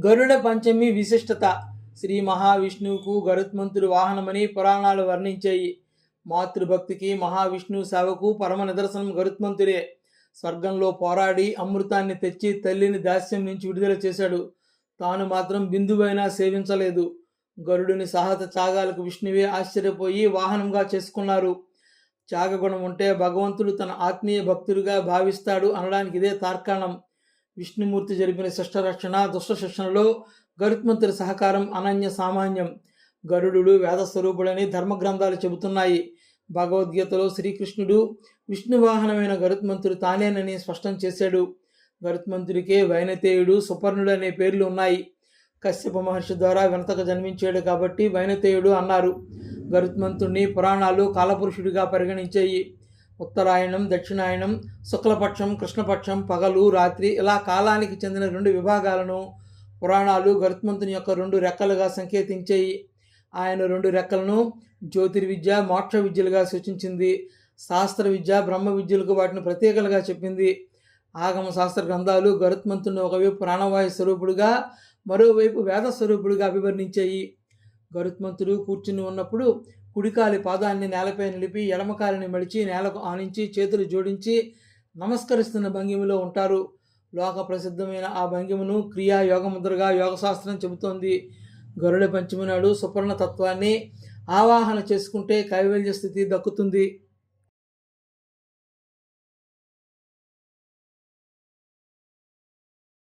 గరుడ పంచమి విశిష్టత. శ్రీ మహావిష్ణువుకు గరుత్మంతుడు వాహనమని పురాణాలు వర్ణించాయి. మాతృభక్తికి మహావిష్ణువు సేవకు పరమ నిదర్శనం గరుత్మంతుడే. స్వర్గంలో పోరాడి అమృతాన్ని తెచ్చి తల్లిని దాస్యం నుంచి విడుదల చేశాడు. తాను మాత్రం బిందువైనా సేవించలేదు. గరుడుని సాహస త్యాగాలకు విష్ణువే ఆశ్చర్యపోయి వాహనంగా చేసుకున్నారు. త్యాగగుణం ఉంటే భగవంతుడు తన ఆత్మీయ భక్తుడిగా భావిస్తాడు అనడానికి ఇదే తార్కాణం. విష్ణుమూర్తి జరిపిన శిష్టరక్షణ దుష్ట శిక్షణలో గరుత్మంతుడి సహకారం అనన్య సామాన్యం. గరుడు వేదస్వరూపుడని ధర్మగ్రంథాలు చెబుతున్నాయి. భగవద్గీతలో శ్రీకృష్ణుడు విష్ణువాహనమైన గరుత్మంతుడు తానేనని స్పష్టం చేశాడు. గరుత్మంతుడికే వైనతేయుడు, సుపర్ణుడు అనే పేర్లు ఉన్నాయి. కశ్యప మహర్షి ద్వారా వినతకు జన్మించాడు కాబట్టి వైనతేయుడు అన్నారు. గరుత్మంతుడిని పురాణాలు కాలపురుషుడిగా పరిగణించాయి. ఉత్తరాయణం, దక్షిణాయనం, శుక్లపక్షం, కృష్ణపక్షం, పగలు, రాత్రి ఇలా కాలానికి చెందిన 2 విభాగాలను పురాణాలు గరుత్మంతుని యొక్క 2 రెక్కలుగా సంకేతించాయి. ఆయన 2 రెక్కలను జ్యోతిర్విద్య, మోక్ష విద్యలుగా సూచించింది. శాస్త్ర విద్య, బ్రహ్మ విద్యలకు వాటిని ప్రత్యేకలుగా చెప్పింది. ఆగమ శాస్త్ర గ్రంథాలు గరుత్మంతుని ఒకవైపు ప్రాణవాయు స్వరూపుడుగా, మరోవైపు వేద స్వరూపుడుగా అభివర్ణించాయి. గరుత్మంతుడు కూర్చుని ఉన్నప్పుడు కుడికాలి పాదాన్ని నేలపై నిలిపి ఎడమకాలిని మడిచి నేలకు ఆనించి చేతులు జోడించి నమస్కరిస్తున్న భంగిమలో ఉంటారు. లోక ప్రసిద్ధమైన ఆ భంగిమను క్రియా యోగముద్రగా యోగశాస్త్రం చెబుతోంది. గరుడ పంచమి నాడు సుపర్ణ తత్వాన్ని ఆవాహన చేసుకుంటే కైవల్య స్థితి దక్కుతుంది.